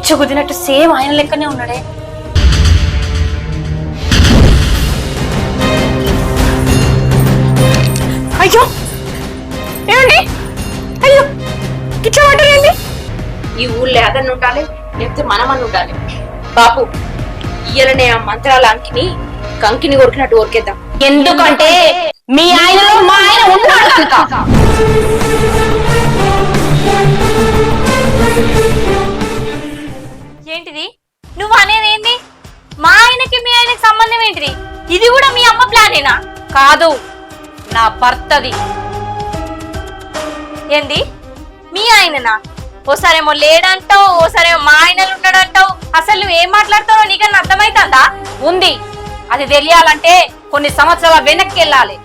పిచ్చి కుదినట్టు సేమ్ ఆయన లెక్కనే ఉన్నాడే. అయ్యో ఏమండి, అయ్యో ఇట్లా పడ్డారండి. ఈ ఊళ్ళో అదన్ని ఉండాలి, లేకపోతే మనమని ఉండాలి. బాపు ఇయ్యలనే ఆ మంత్రాల అంకిని కంకిని కొరికినట్టు కొరికేద్దాం. ఎందుకంటే మీ ఆయనలో మా ఆయన ఉన్నాడు కనుక. ఏంటిది నువ్వు అనేది? ఏంది మా ఆయనకి మీ ఆయనకి సంబంధం ఏంటిది? ఇది కూడా మీ అమ్మ ప్లానేనా? కాదు, నా భర్తది. ఏంది మీ ఆయననా? ఓసారేమో లేడంటావు, ఓసారేమో మా ఆయనలు ఉన్నాడంటావు. అసలు నువ్వు ఏం మాట్లాడతావో నీకన్నా అర్థమైతుందా? ఉంది, అది తెలియాలంటే కొన్ని సంవత్సరాల వెనక్కి వెళ్ళాలి.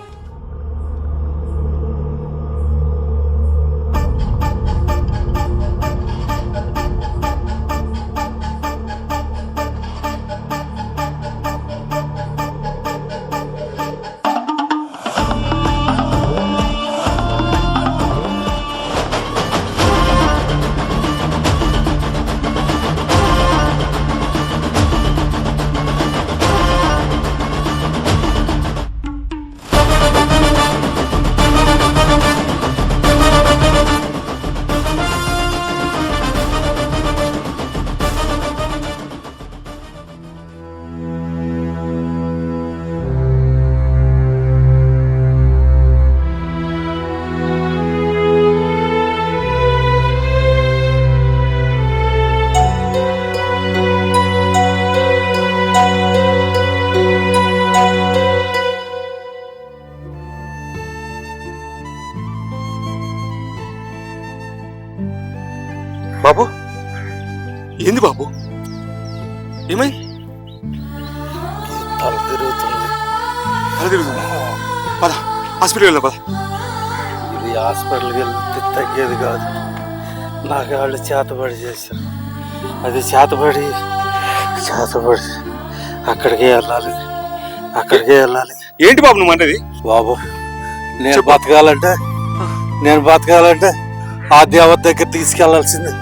బాబు, ఏంది బాబు, ఏమై? తల తిరుగుతుంది. తల తిరుగుతుంది, పద హాస్పిటల్ వెళ్దాం పద. ఇది హాస్పిటల్కి వెళ్తే తగ్గేది కాదు. నాకు వాళ్ళు చేతబడి చేశారు. అది చేతబడి అక్కడికే వెళ్ళాలి. ఏంటి బాబు నువ్వు అనేది? బాబు, నేను బతకాలంటే ఆ దేవత దగ్గర తీసుకెళ్లాల్సిందే.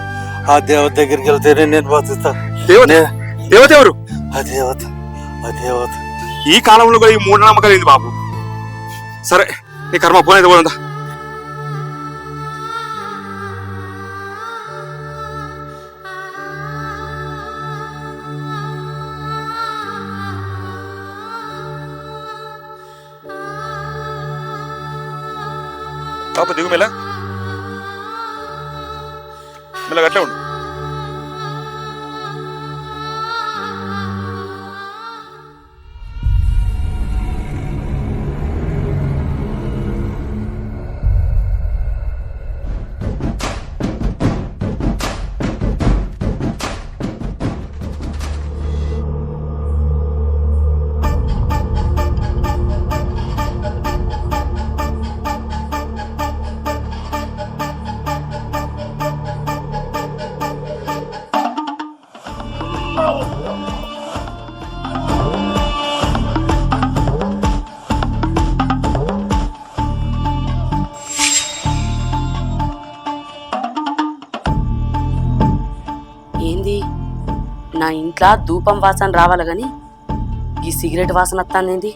ఆ దేవత దగ్గరికి వెళ్తేనే నేను బతుకుతా. దేవత ఎవరు? ఆ దేవత ఈ కాలంలో కూడా ఈ మూఢనమ్మకాలు ఏంది బాబు? సరే నీ కర్మ పోనేది పోదా. బాబు దిగు మెల్ల అట్లే ఉండు. ఏంది నా ఇంట్లో ధూపం వాసన రావాలి గాని ఈ సిగరెట్ వాసన వస్తానేంది?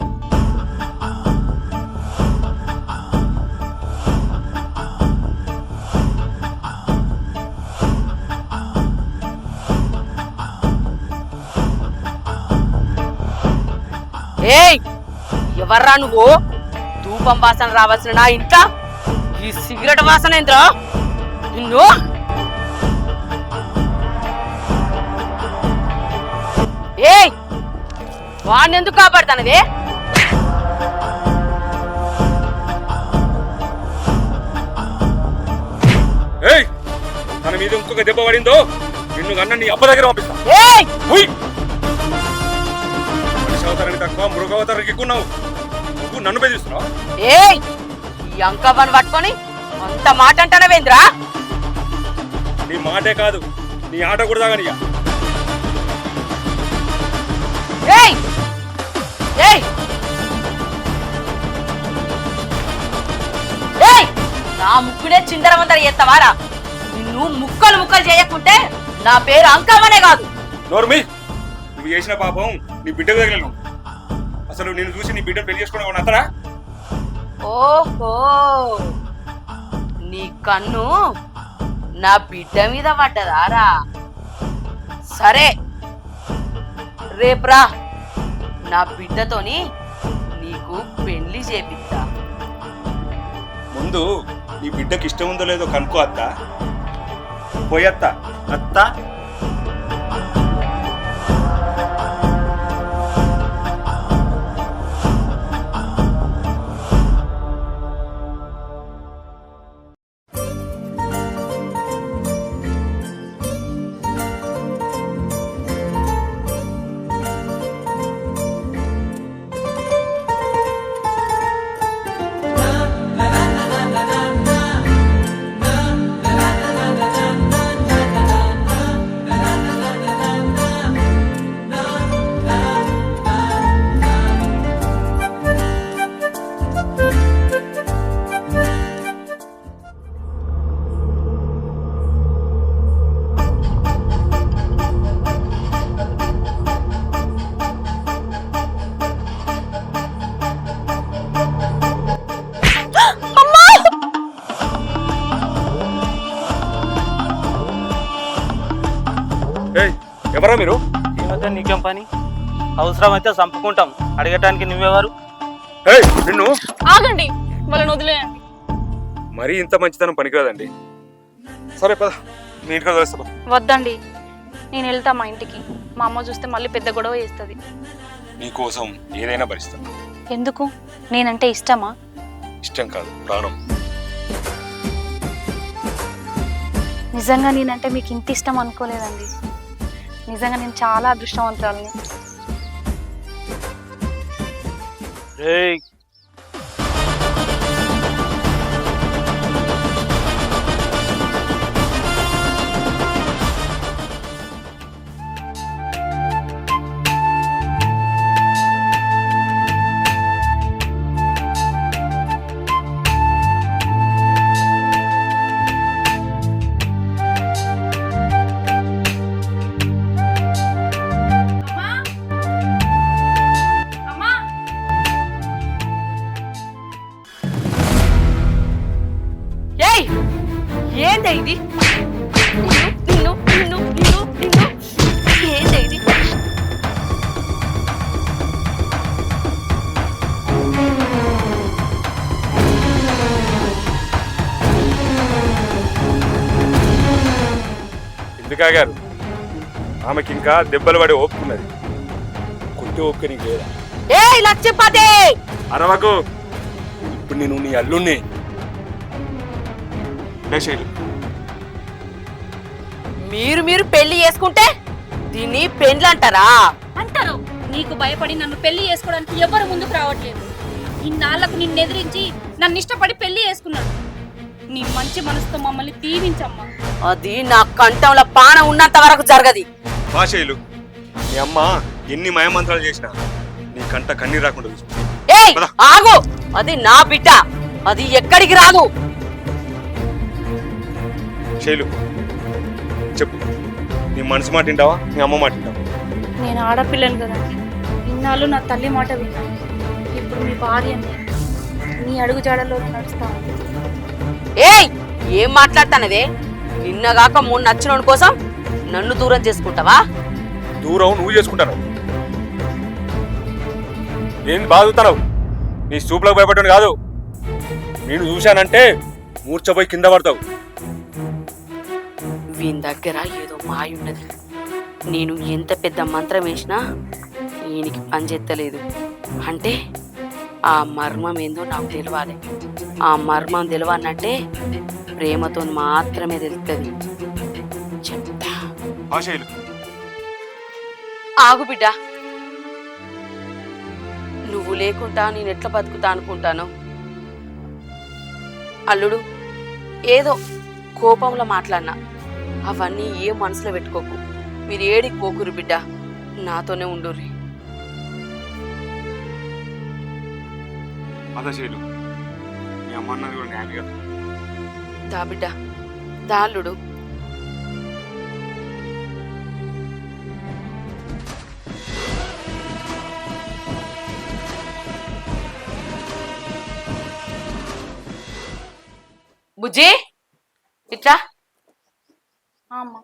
ఏయ్, ఎవర్రా నువ్వు? ధూపం వాసన రావాల్సిన నా ఇంట్లో ఈ సిగరెట్ వాసన ఏంద్రా? నిన్ను ఏయ్, వాడిని ఎందుకు కాపాడుతానదే? తన మీద ఇంకొక దెబ్బ పడిందో నిన్ను అన్న నీ అబ్బ దగ్గర పంపిస్తా. మనిషి అవతారానికి తక్కువ మృగవతారానికి ఎక్కువ నువ్వు నన్ను బెదిరిస్తున్నావు. ఏయ్, ఈ అంకవ్వని పట్టుకొని అంత మాట అంటానవేంద్రా? నీ మాటే కాదు నీ ఆట కూడా తాగనియా. ఏయ్ ఏయ్ ఏయ్, నా ముక్కునే చిందరవందర చేస్తావారా? నిన్ను ముక్కలు చేయకుంటే నా పేరు అంకమ్మనే కాదు. నోర్మి, నువ్వు చేసిన పాపం నీ బిడ్డకు తగిలను. అసలు నిన్ను చూసి నీ బిడ్డను పెళ్లి చేసుకునే అతనా? ఓహో, నీ కన్ను నా బిడ్డ మీద పడ్డదారా? సరే, రేపురా నా బిడ్డతోని నీకు పెళ్లి చేపిస్తా. ముందు నీ బిడ్డకి ఇష్టం ఉందో లేదో కనుక్కో అత్త. పోయత్త అత్త. ఎవరా మీరు? ఏమైతే నీకేం పని? అవసరమైతే చంపుకుంటాం, అడగటానికి నువ్వెవరు? నిన్ను ఆగండి, వాళ్ళని వదిలేయండి. మరీ ఇంత మంచితనం పనికిరాదండి. సరే పద, మీ ఇంటికి వదిలేస్తా. వద్దండి, నేను వెళ్తా మా ఇంటికి. మా అమ్మ చూస్తే మళ్ళీ పెద్ద గొడవ చేస్తుంది. నీకోసం ఏదైనా భరిస్తాను. ఎందుకు? నేనంటే ఇష్టమా? ఇష్టం కాదు, ప్రాణం. నిజంగా నేనంటే మీకు ఇంత ఇష్టం అనుకోలేదండి. నిజంగా నేను చాలా అదృష్టవంతురాలని. ఏయ్, ఏయ్, ఏందే ఇది? నిన్ను నిన్ను నిన్ను నిన్ను ఏందే ఇది? ఎందుకాగారు? ఆమెకి ఇంకా దెబ్బలు పడి ఓపుకున్నది. కొట్టి ఓపిక నీకు లేదా? ఏయ్ లక్ష్మీపతి, అరవకు. ఇప్పుడు నేను నీ అల్లుణ్ణి. శైలు, మీరు పెళ్లి చేసుకుంటే దీన్ని పెండ్లు అంటారా? అంటారు. నీకు భయపడి నన్ను పెళ్లి చేసుకోవడానికి ఎవరు ముందుకు రావట్లేదు. ఇన్నాళ్లకు నిన్ను ఎదిరించి నన్ను ఇష్టపడి పెళ్లి చేసుకున్నాడు. నీ మంచి మనసుతో మమ్మల్ని దీవించమ్మా. అది నా కంఠంలో పానం ఉన్నంత వరకు జరగది. శైలు, మీ అమ్మ ఎన్ని మయమంత్రాలు చేసినా నీ కంట కన్నీరు రాకుండా చూసుకో. ఏయ్ ఆగు, అది నా బిడ్డ, అది ఎక్కడికి రాదు. శైలు చెప్పు, నీ మనసు మాట వింటావా, నీ అమ్మ మాట వింటావా? నేను ఆడపిల్లను కదండి. ఇన్నాళ్ళు నా తల్లి మాట విన్నాను. ఇప్పుడు మీ భార్యని, నీ అడుగు జాడల్లో నడుస్తాను. ఏయ్, ఏం మాట్లాడతానవే? నిన్నగాక మూడు నచ్చినోడి కోసం నన్ను దూరం చేసుకుంటావా? దూరం నువ్వు చేసుకుంటావు. ఏం బాగుతావు? నీ చూపులకు భయపడ్డాను కాదు. నేను చూశానంటే మూర్చపోయి కింద పడతావు. వీని దగ్గర ఏదో మాయ ఉన్నది. నేను ఎంత పెద్ద మంత్రం వేసినా ఈయనకి పనిచేత్తలేదు. అంటే ఆ మర్మం ఏందో నాకు తెలియాలి. ఆ మర్మం తెలియనంటే ప్రేమతో మాత్రమే తెలుస్తుంది. చెప్తా. ఆగు బిడ్డ, నువ్వు లేకుండా నేను ఎట్లా బతుకుతా అనుకుంటాను? అల్లుడు, ఏదో కోపంలో మాట్లాడినా, అవన్నీ ఏ మనసులో పెట్టుకోకు. మీరు ఏడికి పోకురు బిడ్డ, నాతోనే ఉండుర్రి. దా బిడ్డ, దా అల్లుడు. బుజ్జి ఇట్రా. అమ్మా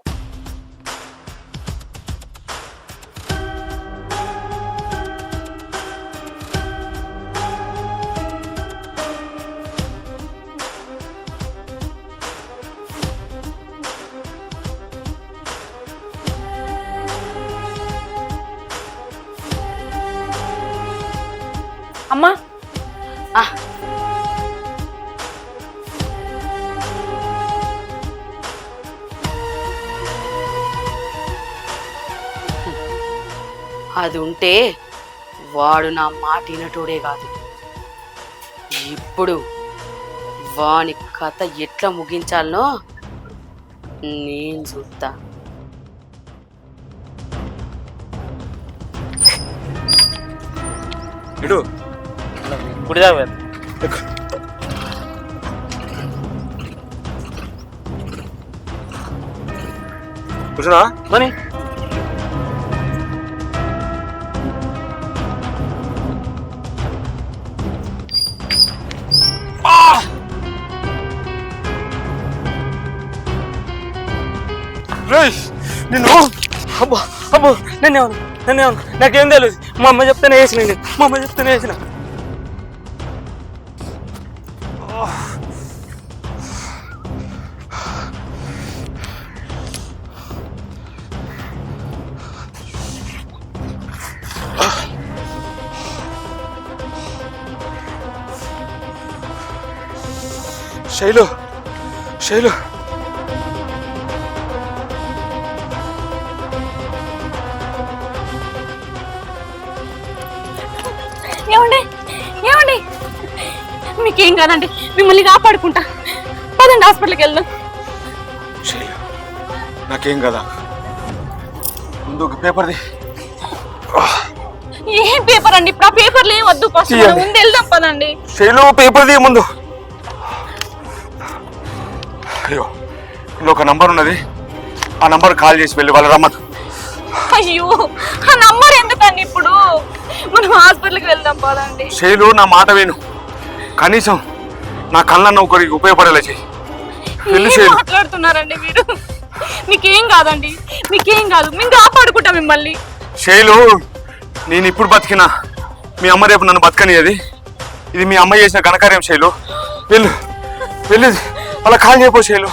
అమ్మా ఆ, అది ఉంటే వాడు నా మాట వినటోడే కాదు. ఇప్పుడు వాని కథ ఎట్లా ముగించాలనో నేను చూస్తా. ఇటు ఇప్పుడు దాకా కూర్చున్నా మరి నిన్ను అబ్బో అబ్బో నన్నేమన్నా నాకేం తెలియదు. మా అమ్మ చెప్తేనే వేసిన నేను, మా అమ్మ చెప్తేనే వేసిన. శైలు శైలు ఏమండి ఏమండి మీకేం కాదండి, మిమ్మల్ని కాపాడుకుంటా. పదండి హాస్పిటల్కి వెళ్దాం. శైలు నాకేం కదా, ముందు పేపర్ది. ఏం పేపర్ అండి? ఇప్పుడు ఆ పేపర్లు ఏం వద్దు, ఫస్ట్ మనం ముందు వెళ్దాం పదండి. శైలు పేపర్ది ముందు. అయ్యో ఇందులో ఒక నంబర్ ఉన్నది, ఆ నంబర్ కాల్ చేసి వెళ్ళి వాళ్ళ రమ్మను. అయ్యో ఆ నంబర్ ఎందుకండి ఇప్పుడు? మనం హాస్పిటల్కి వెళ్దాం పదండి. శైలు నా మాట విను, కనీసం నా కళ్ళన్న ఒకరికి ఉపయోగపడేలా చెయ్యి. వెళ్ళు ఏం శైలు. మాట్లాడుతున్నారండి మీరు? మీకేం కాదండి, మీకేం కాదు, మేము కాపాడుకుంటాం మిమ్మల్ని. శైలు నేను ఇప్పుడు బతికినా మీ అమ్మ రేపు నన్ను బతకనియది. ఇది మీ అమ్మ చేసిన ఘనకార్యం శైలు. వెళ్ళు వెళ్ళి అలా కాల్ చేయపో శైలు.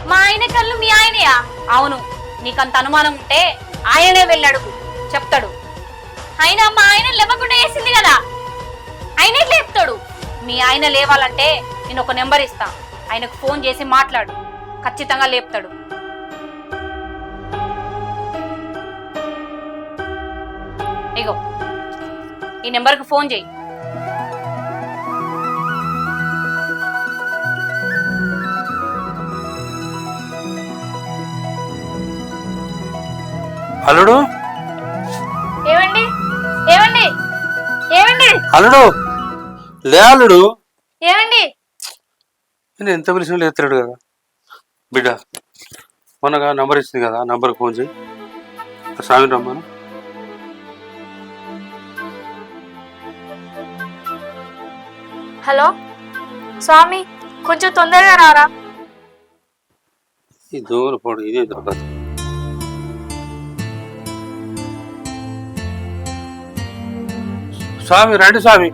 మా ఆయన కళ్ళు మీ ఆయనయా? అవును, నీకంత అనుమానం ఉంటే ఆయనే వెళ్ళాడు, చెప్తాడు. అయినా మా ఆయన లేవకుండా వేసింది కదా, ఆయన ఎట్లా చెప్తాడు? మీ ఆయన లేవాలంటే నేను ఒక నెంబర్ ఇస్తా, ఆయనకు ఫోన్ చేసి మాట్లాడు, ఖచ్చితంగా లేపుతాడు. ఇగో ఈ నెంబర్కి ఫోన్ చేయి. అల్లుడు ఏమండి ఏమండి ఏమండి అల్లుడు లే అల్లుడు, ఏమండి నేను ఎంత పిలిచినా లేస్తాడు కదా బిడ్డ. మొన్నగా నంబర్ ఇచ్చింది కదా, నంబర్కి ఫోన్ చేయి, స్వామి రమ్మను. హలో స్వామి, కొంచెం తొందరగా రారా. ఈ దూరం పోడు ఇదే దొరకదు. స్వామి రండి స్వామి,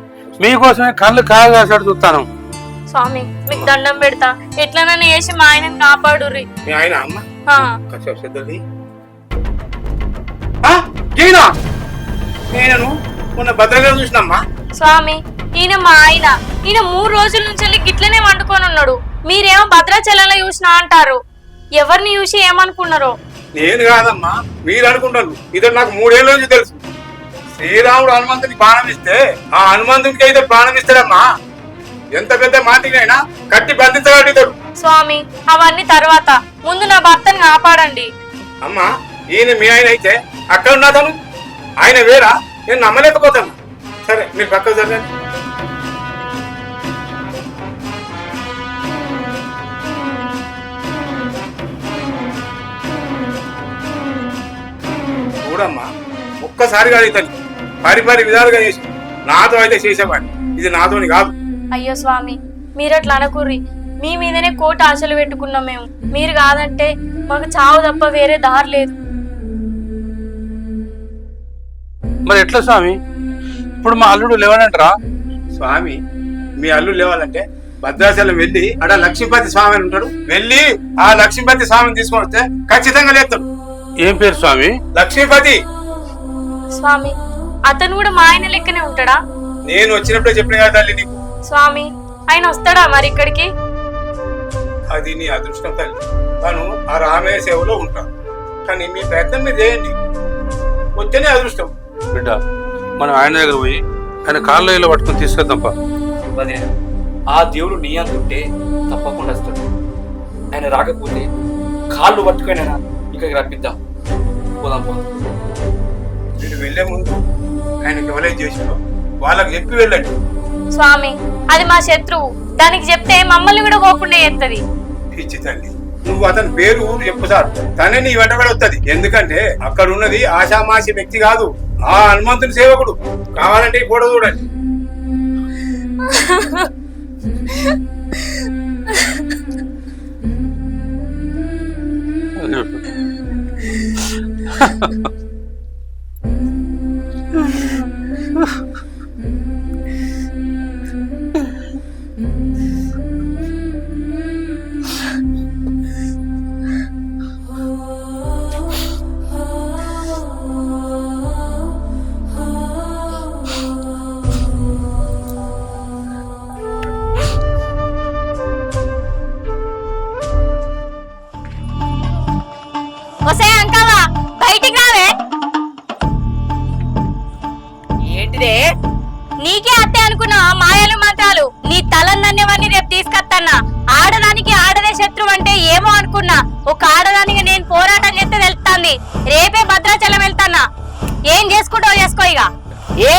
మీకోసమే కళ్ళు కాయగాసాడు చూస్తాను. స్వామి మీకు దండం పెడతా, ఎట్లనన్నా వేసి మా ఆయనని కాపాడుర్రి. మీ ఆయన అమ్మ ఆ, నేను మొన్న భద్రగా చూసినమ్మా. స్వామి ఈయన మా ఆయన, ఈయన 3 రోజుల నుంచి గిట్లనే వండుకొని ఉన్నాడు. మీరేమో భద్రాచలంలో చూసినా అంటారు, ఎవరిని చూసి ఏమనుకున్నారో. నేను కాదమ్మా మీరు అనుకుంటాను, ఇతడు నాకు 3 ఏళ్ళ నుంచి తెలుసు. శ్రీరాముడు హనుమంతునికి బాణం ఇస్తే ఆ హనుమంతునికి అయితే బాణం ఇస్తాడమ్మా. ఎంత పెద్ద మాటినైనా కట్టి బంధించగలడు ఇతడు. స్వామి అవన్నీ తర్వాత, ముందు నా భర్తని కాపాడండి. అమ్మా ఈయన మీ ఆయన అయితే అక్కడ ఉన్నతను ఆయన వేరా, నేను నమ్మలేకపోతాను. సరే మీరు పక్కకు జరగండి. చూడమ్మా, ఒక్కసారిగా అడుగుతాను, పరి విధాలుగా చేసి నాతో అయితే చేసేవాడిని, ఇది నాతోని కాదు. అయ్యో స్వామి, మీరు అట్లా అనకుర్రి. మీ మీదనే కోట ఆశలు పెట్టుకున్నాం మేము. మీరు కాదంటే మాకు చావు తప్ప వేరే దారి లేదు. మరి ఎట్లా స్వామి? ఇప్పుడు మా అల్లుడు లేవనంటరా? స్వామి, మీ అల్లుడు లేవాలంటే భద్రాచలం వెళ్ళి అక్కడ లక్ష్మీపతి స్వామి అని ఉంటాడు, వెళ్ళి ఆ లక్ష్మీపతి స్వామిని తీసుకొని వస్తే ఖచ్చితంగా లేస్తాడు. ఏం పేరు స్వామి? లక్ష్మీపతి. స్వామి, అతను కూడా మా ఆయన లెక్కనే ఉంటాడా? నేను వచ్చినప్పుడే చెప్పిన కదా తల్లి నీకు. స్వామి, ఆయన వస్తాడా మరి ఇక్కడికి? అది నీ అదృష్టం తల్లి, తను ఆ రామయ్య సేవలో ఉంటాడు. కానీ మీ ప్రయత్నం మీరు చేయండి, వచ్చేనే అదృష్టం. బిడ్డ, మనం ఆయన దగ్గర పోయి ఆయన కాళ్ళలో ఇలా పట్టుకుని తీసుకొద్దాంపా. వదిన, ఆ దేవుడు నీ అంతుంటే తప్పకుండా వస్తాడు. ఆయన రాకపోతే కాళ్ళు పట్టుకునైనా ఇక్కడికి రప్పిద్దాం. పోదాంపా. మీరు వెళ్లే ముందు ఆయనకి ఎవరైతే చేసినో వాళ్ళకి చెప్పి వెళ్ళండి. స్వామి, అది మా శత్రువు, దానికి చెప్తే మమ్మల్ని కూడా పోకుండా చేస్తుంది. పిచ్చి తల్లి, నువ్వు అతని పేరు ఊరు చెప్పు సార్, తనే నీ వెంటబడి వస్తుంది. ఎందుకంటే అక్కడ ఉన్నది ఆషామాషి వ్యక్తి కాదు, ఆ హనుమంతుని సేవకుడు. కావాలంటే ఈ ఫోటో చూడండి. వసే అంకావా, బయటికి రావే. ఏంటిదే? నీకే అత్తే అనుకున్నా మాయలు మంత్రాలు. నీ తలన్నవన్నీ రేపు తీసుకొత్తన్నా. ఆడదానికి ఆడదే శత్రువు అంటే ఏమో అనుకున్నా. ఒక ఆడదానికి నేను పోరాటం చేస్తే తెలుస్తుంది. రేపే భద్రాచలం వెళ్తాన్నా. ఏం చేసుకుంటావు చేసుకో ఇక. ఏ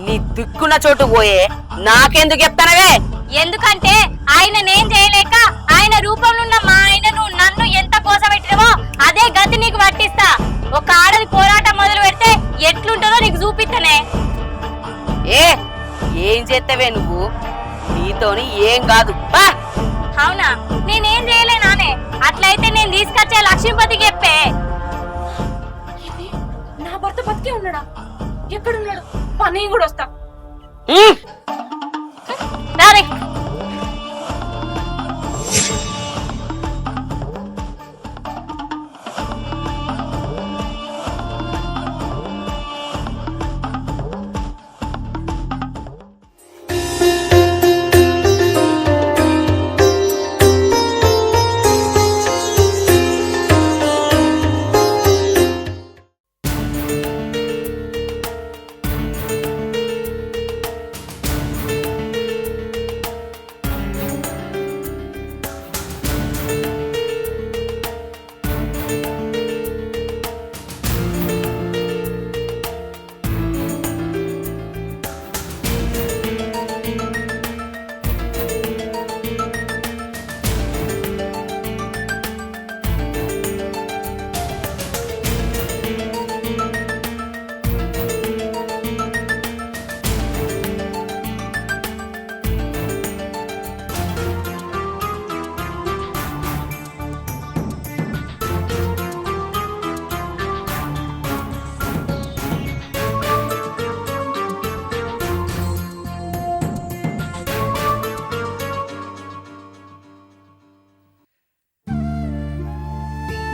నీ దిక్కున్న చోటు పోయే నాకెందుకు చెప్తానవే? ఎందుకంటే ఆయన నేను చేయలేక ఆయన రూపంలో ఉన్న మా ఆయనను నన్ను ఎంత కోసపెట్టినవో అదే గతి నీకు పట్టిస్తా. ఒక ఆడది పోరాటం మొదలు పెడితే ఎట్లుంటుందో నీకు చూపిస్తానే. ఏం చేస్తావే నువ్వు? నీతోని ఏం కాదు. బా. అవునా, నేనేం చేయలేనానే? అట్లయితే నేను తీసుకొచ్చే లక్ష్మీపతికి చెప్పే. నా భర్త బతికే ఉన్నాడా? ఎక్కడున్నాడు? పని కూడా వస్తా. రారే.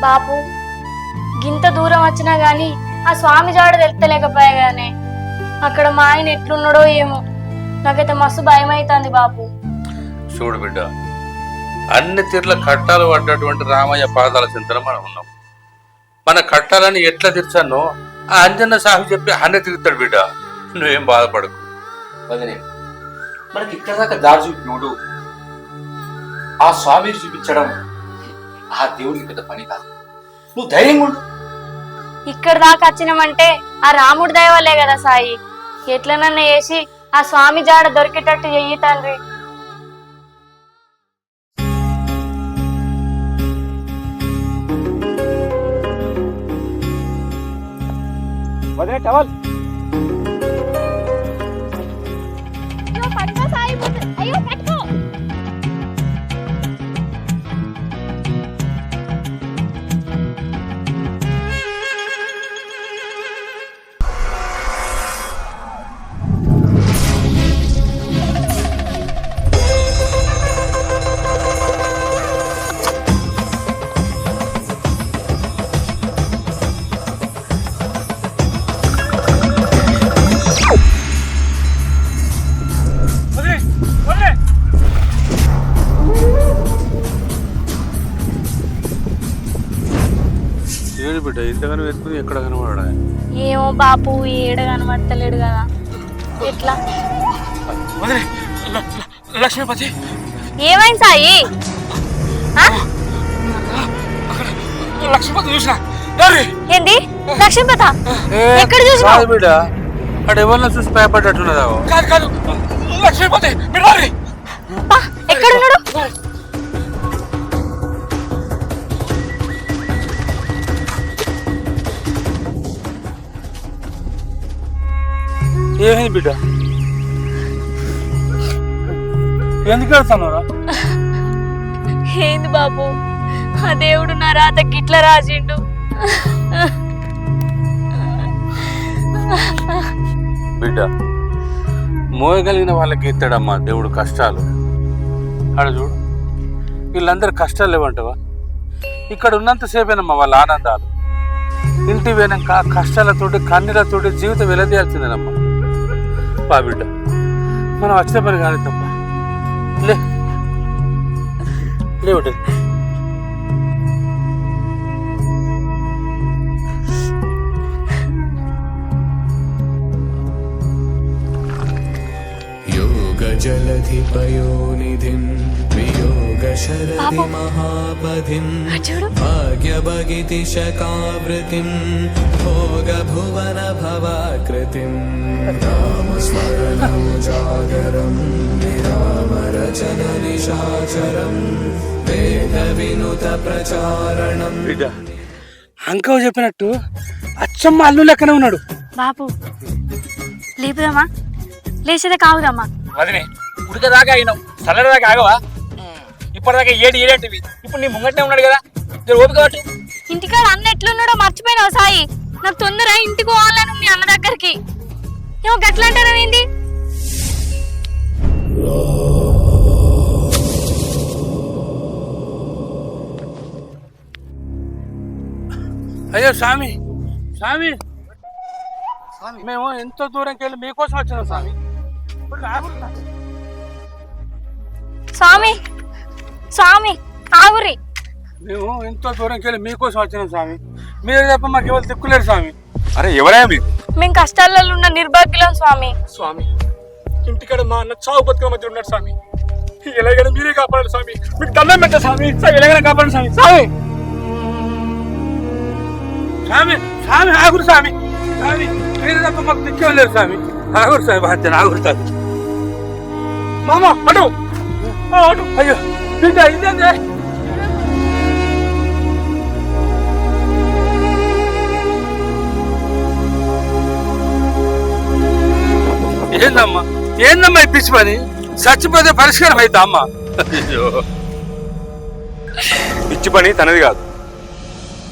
బాపు, గింత దూరం వచ్చినా గాని ఆ స్వామి జాడ తెలుస్తలేకపోయాగానే. అక్కడ మా ఆయన ఎట్లున్నాడో ఏమో, నాకైతే మస్తు భయం అవుతుంది బాపు. చూడు బిడ్డ, అన్ని తీర్ల కట్టాలు పడ్డటువంటి రామయ్య పాదాల చింతన మనం ఉన్నాం. మన కట్టాలని ఎట్లా తీర్చానో ఆ అంజన్న సాహి చెప్పి అన్న తిరుగుతాడు బిడ్డ, నువ్వేం బాధపడకు. వదినే, మనకి ఇక్కడ దాకా దారి చూపినోడు ఆ స్వామిని చూపించడం ఆ దేవుడికి పెద్ద పని కాదు. నువ్వు ధైర్యంగా ఉండు. ఇక్కడ దాకా వచ్చినామంటే ఆ రాముడి దయ వల్లే కదా సాయి. ఎట్లనన్నా వేసి ఆ స్వామి జాడ దొరికేటట్టు చెయ్యి తండ్రి. వదిలే టవల్. అయ్యో పట్టుకో. ఏడు బిడ్డ ఇంతగానో ఎత్తుకుని ఎక్కడ కనబడా? ఏమో బాపు ఏడ కనబడతలేడు కదా, ఎట్లా? లక్ష్మీపతి ఏమైంది సాయి? లక్ష్మీపతి చూసిన ఏంది లక్ష్మీపత? ఎక్కడ చూసినా బిడ్డ అక్కడ ఎవరిని చూసి భయపడ్డట్టున్నదా? కాదు కాదు లక్ష్మీపతి ఎక్కడున్నాడు? ఏమైంది బిడ్డ? ఎందుకు వెళ్తున్నారా? ఏంది బాబు, ఆ దేవుడు నా రాత గిట్ల రాసిండు. బిడ్డ మోయగలిగిన వాళ్ళకి ఇస్తాడమ్మా దేవుడు కష్టాలు. ఆడ చూడు, వీళ్ళందరూ కష్టాలు లేవంటవా? ఇక్కడ ఉన్నంతసేపేనమ్మా వాళ్ళ ఆనందాలు. ఇంటి వెనక కష్టాలతోటి కన్నీళ్లతోటి జీవితం వెలదీయాల్సిందేనమ్మా. పా బిడ్డ, మనం వచ్చిన పని కానీ తప్ప లే బిడ్డ. जलधिपयोनिधिं वियोगशरदि महापधिं भाग्यभगिति शकावृतिं भोगभुवन भवाकृतिं रामस्मरणं जागरं विरामरचन निशाचरं वेदविनुत प्रचारणं. బిడ్డ అంకవ్ చెప్పినట్టు అచ్చమ్మ అల్లు లెక్కనే ఉన్నాడు. బాపు లేపుదామా? లేచేదే కావుదమ్మా. వదినే ఉడకదాకా అయినావు, చల్లదాకా ఆగవా? ఇప్పటిదాకా ఏడేంటివి, ఇప్పుడు నీ ముంగట్నే ఉన్నాడు కదా, ఓపిక పట్టు. ఇంటికాడ అన్న ఎట్లున్నాడో మర్చిపోయినావు సాయి. నాకు తొందర ఇంటికి పోవాలని ఉంది అన్న దగ్గరికి. ఏమో గట్లా అంటారేంది? అయ్యో స్వామి, స్వామి మేము ఎంతో దూరంకి వెళ్ళి మీకోసం వచ్చినాం స్వామి. స్వామి స్వామి ఆగురి. మేము ఎంతో దూరంకి వెళ్ళి మీకోసం వచ్చినాం స్వామి. మీరు తప్ప మాకు ఎవరు దిక్కులేరు స్వామి. అరే ఎవరా మీరు? మేము కష్టాలలో ఉన్న నిర్భాగ్యులం స్వామి. స్వామి ఇంటికాడ మా అన్న చావు బతుకుల మధ్య ఉన్నాడు స్వామి. ఎలాగైనా మీరే కాపాడాలి స్వామి, మీకు దండం పెట్ట స్వామి. ఎలాగైనా కాపాడు స్వామి. స్వామి స్వామి స్వామి ఆగురు స్వామి. స్వామి మీరు తప్ప మాకు దిక్కేవారు స్వామి. ఆగురు స్వామి, బాధ్యత ఆగురు స్వామి. మామ అటు అటు. అయ్యో బిడ్డ ఇదేంటే? ఏందమ్మా ఏందమ్మా ఈ పిచ్చి పని? చచ్చిపోతే పరిష్కారం అవుతా అమ్మా? పిచ్చి పని తనది కాదు,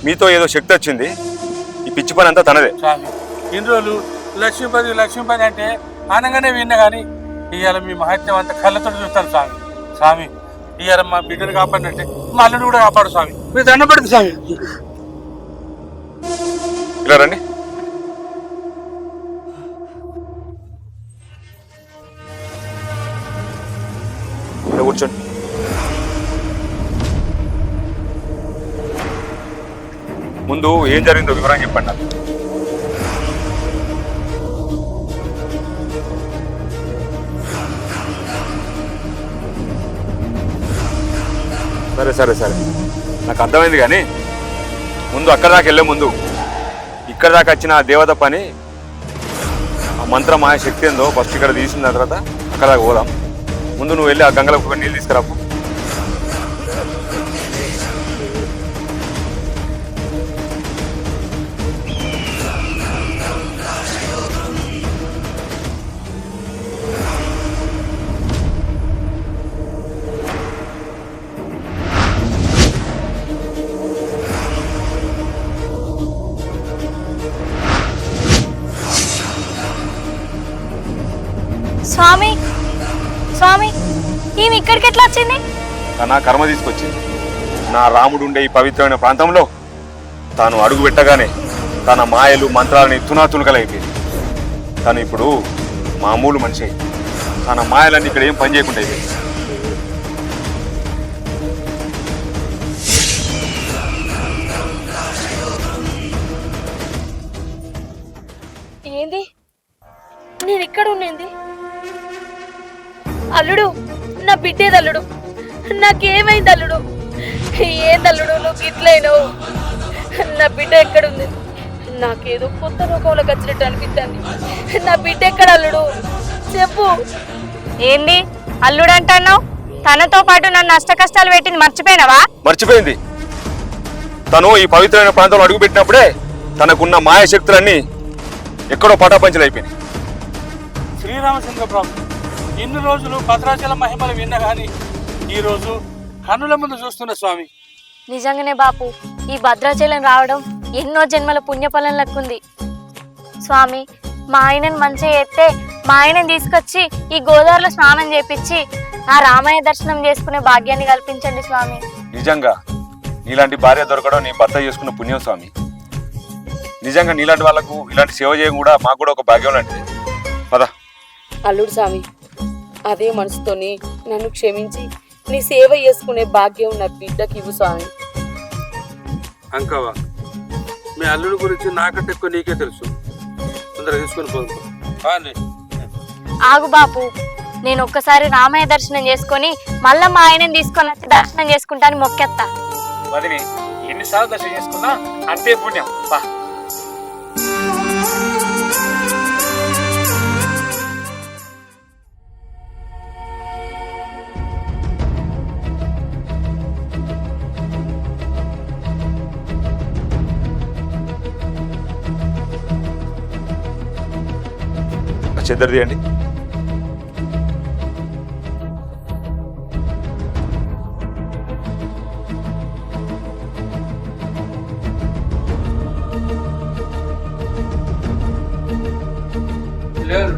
మీతో ఏదో శక్తి వచ్చింది. ఈ పిచ్చి పని అంతా తనదే. స్వామి ఇన్ని రోజులు లక్ష్మీపతి లక్ష్మీపతి అంటే ఆనంగానే విన్నా కానీ ఇవాళ మీ మహత్యం అంతా కళ్ళతో చూస్తాను స్వామి. స్వామి ఇవాళ మా బిడ్డను కాపాడినట్టే మా అల్లుడు కూడా కాపాడు స్వామి. మీరు దండ పెడుతుంది స్వామి. ఇలా రండి. ఇలా కూర్చోండి. ముందు ఏం జరిగిందో వివరంగా చెప్పండి నాకు. సరే సరే సరే నాకు అర్థమైంది, కానీ ముందు అక్కడ దాకా వెళ్ళే ముందు ఇక్కడ దాకా వచ్చిన ఆ దేవత పని, ఆ మంత్రం మాయ శక్తి ఏందో ఫస్ట్ ఇక్కడ తీసిన తర్వాత అక్కడ దాకా పోదాం. ముందు నువ్వు వెళ్ళి ఆ గంగలకు ఒక నీళ్ళు తీసుకురాపు. ఈమె ఇక్కడికి ఎట్లా వచ్చింది? తన కర్మ తీసుకొచ్చింది. నా రాముడు ఉండే ఈ పవిత్రమైన ప్రాంతంలో తాను అడుగు పెట్టగానే తన మాయలు మంత్రాలని తునాతునకలైపోయింది. తను ఇప్పుడు మామూలు మనిషి అయింది. తన మాయలన్నీ ఇక్కడ ఏం పని చేయకుండా అయిపోయింది. ఏంది నేను ఇక్కడ ఉన్నేంది? అల్లుడు, నా బిడ్డేది అల్లుడు. నాకేమైంది అల్లుడు? ఏందల్లుడు నువ్వు ఇట్లయినావు? నా బిడ్డ ఎక్కడుంది? నాకేదో కొత్త రోగంలోకి వచ్చినట్టు అనిపిస్తుంది. నా బిడ్డ ఎక్కడ అల్లుడు? చెప్పు. ఏంది అల్లుడు అంటున్నావు? తనతో పాటు నన్ను అష్ట కష్టాలు పెట్టింది మర్చిపోయినావా? మర్చిపోయింది. తను ఈ పవిత్రమైన ప్రాంతంలో అడుగు పెట్టినప్పుడే తనకున్న మాయ శక్తులన్నీ ఎక్కడో పటాపంచలు అయిపోయినాయి. శ్రీరామచంద్ర ప్రభు ఇన్ని రోజులు భద్రాచల మహిమలు విన్నా గాని ఈ రోజు కన్నుల ముందు చూస్తున్న స్వామి. నిజంగానే బాపు, ఈ భద్రాచలం రావడం ఎన్నో జన్మల పుణ్యఫలం లెక్కుంది. స్వామి, మా ఆయనను మంచిగా చేస్తే మా ఆయనను తీసుకొచ్చి ఈ గోదావరిలో స్నానం చేపించి ఆ రామయ్య దర్శనం చేసుకునే భాగ్యాన్ని కల్పించండి స్వామి. నిజంగా నీలాంటి భార్య దొరకడం నీ భర్త చేసుకున్న పుణ్యం స్వామి. నిజంగా నీలాంటి వాళ్ళకు ఇలాంటి సేవ చేయడం కూడా మాకు కూడా ఒక భాగ్యం లాంటిది. పద. అల్లుడు స్వామి, అదే మనసుతోని నన్ను క్షమించి నీ సేవ చేసుకునే భాగ్యం నా బిడ్డకి ఇవ్వు స్వామి. అంకవా, మీ అల్లుడి గురించి నాకంటే ఎక్కువ నీకే తెలుసు. తొందరగా తీసుకొని పోదు. ఆగు బాపు, నేను ఒక్కసారి రామయ్య దర్శనం చేసుకొని మళ్ళా మా ఆయనని తీసుకొని వచ్చి దర్శనం చేసుకుంటాను మొక్కెత్తా. వదిని ఎన్నిసార్లు దర్శనం చేసుకున్నా అంతే పుణ్యం. బా. చెద్దరు తీయండి. లేదు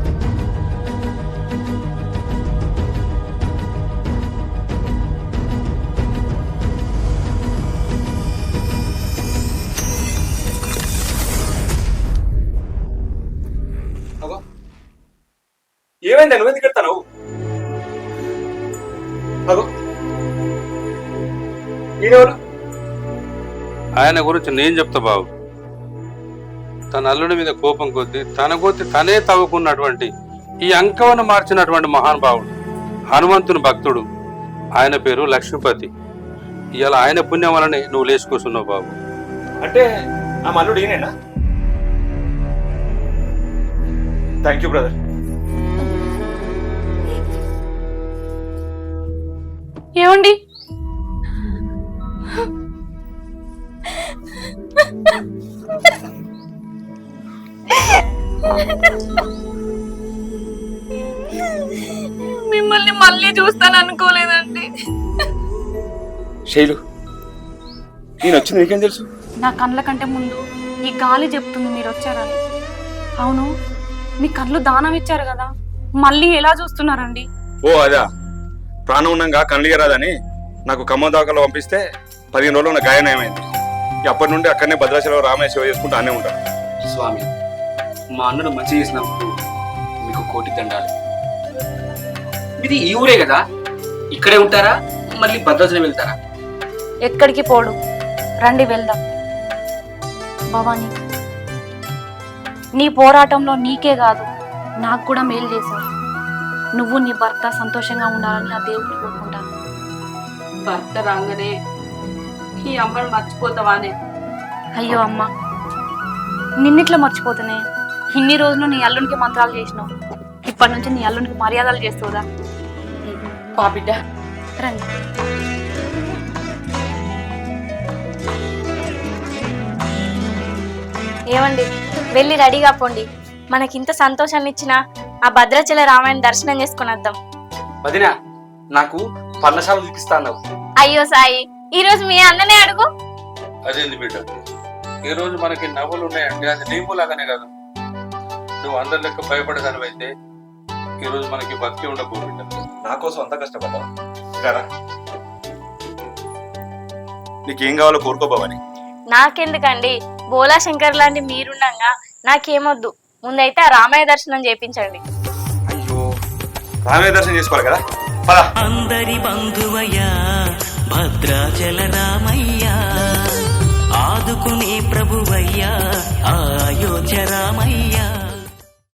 ఏమైందా? నువ్వు ఎందుకు ఎడతావు? ఆయన గురించి నేను చెప్తా బాబు. తన అల్లుడి మీద కోపం కొద్దీ తన కొద్ది తనే తవ్వుకున్నటువంటి ఈ అంకవను మార్చినటువంటి మహానుభావుడు హనుమంతుని భక్తుడు. ఆయన పేరు లక్ష్మీపతి. ఇవాళ ఆయన పుణ్యం వలనే నువ్వు లేచి కూర్చున్నావు బాబు. అంటే ఆ మల్లుడు ఈయనేనా? Thank you brother. ఏమండి, మిమ్మల్ని మళ్ళీ చూస్తాను అనుకోలేదండి. శైలు, నేను వచ్చింది నీకేం తెలుసు? నా కళ్ళ కంటే ముందు ఈ గాలి చెప్తుంది మీరు వచ్చారని. అవును, మీ కళ్ళు దానం ఇచ్చారు కదా, మళ్ళీ ఎలా చూస్తున్నారండి? ఓ అదా, ప్రాణం ఉన్నాగా కళ్ళిగా రాదని నాకు ఖమ్మం దాకాలో పంపిస్తే 15 రోజులు నా గాయం ఏమైంది. అప్పటి నుండి అక్కడనే భద్రాచలం రామయ్య సేవ చేసుకుంటూ అనే ఉంటాను. స్వామి, మా అన్నను మంచి చేసినప్పుడు మీకు కోటి దండాలు. ఇది ఈ ఊరే కదా, ఇక్కడే ఉంటారా మళ్ళీ భద్రాచలం వెళ్తారా? ఎక్కడికి పోడు, రండి వెళ్దాం. భవానీ, నీ పోరాటంలో నీకే కాదు నాకు కూడా మేలు చేశావు. నువ్వు నీ భర్త సంతోషంగా ఉండాలని ఆ దేవుడిని కోరుకుంటాను. భర్త రాగానే ఈ అమ్మను మర్చిపోతావానే? అయ్యో అమ్మ, నిన్నిట్లా మర్చిపోతానే. ఇన్ని రోజులు నీ అల్లునికి మంత్రాలు చేసినావు, ఇప్పటి నుంచి నీ అల్లునికి మర్యాదలు చేస్తావుదా? పా బిడ్డ రండి. ఏమండి, వెళ్ళి రెడీగా పోండి. మనకింత సంతోషాన్ని ఇచ్చిన ఆ భద్రాచల రామాయణ దర్శనం చేసుకుని వద్దాం. వదినా, నాకు పర్ణశాల చూపిస్తా అన్నావు. అయ్యో సాయి, ఈ రోజు మీ అన్ననే అడుగు. అదేంది బిడ్డ, ఈ రోజు మనకి నవ్వులు ఉన్నాయంటే అది నీవు లాగానే కదా. నువ్వు అందరి లెక్క భయపడేదానివైతే ఈరోజు మనకి బతికి ఉండకూడదు బిడ్డ. నా కోసం అంత కష్టపడ్డా ఇలారా నీకేం కావాలో కోరుకో భవాని. నాకెందుకండి, బోలా శంకర్ లాంటి మీరుండగా నాకేమొద్దు. ముందైతే ఆ రామయ్య దర్శనం చేపించండి. అయ్యో రామయ్య దర్శనం చేసుకోవాలి కదా, పద. అందరి బంధువయ్యా భద్రాచల రామయ్య, ఆదుకునే ప్రభువయ్యా అయోధ్య రామయ్య.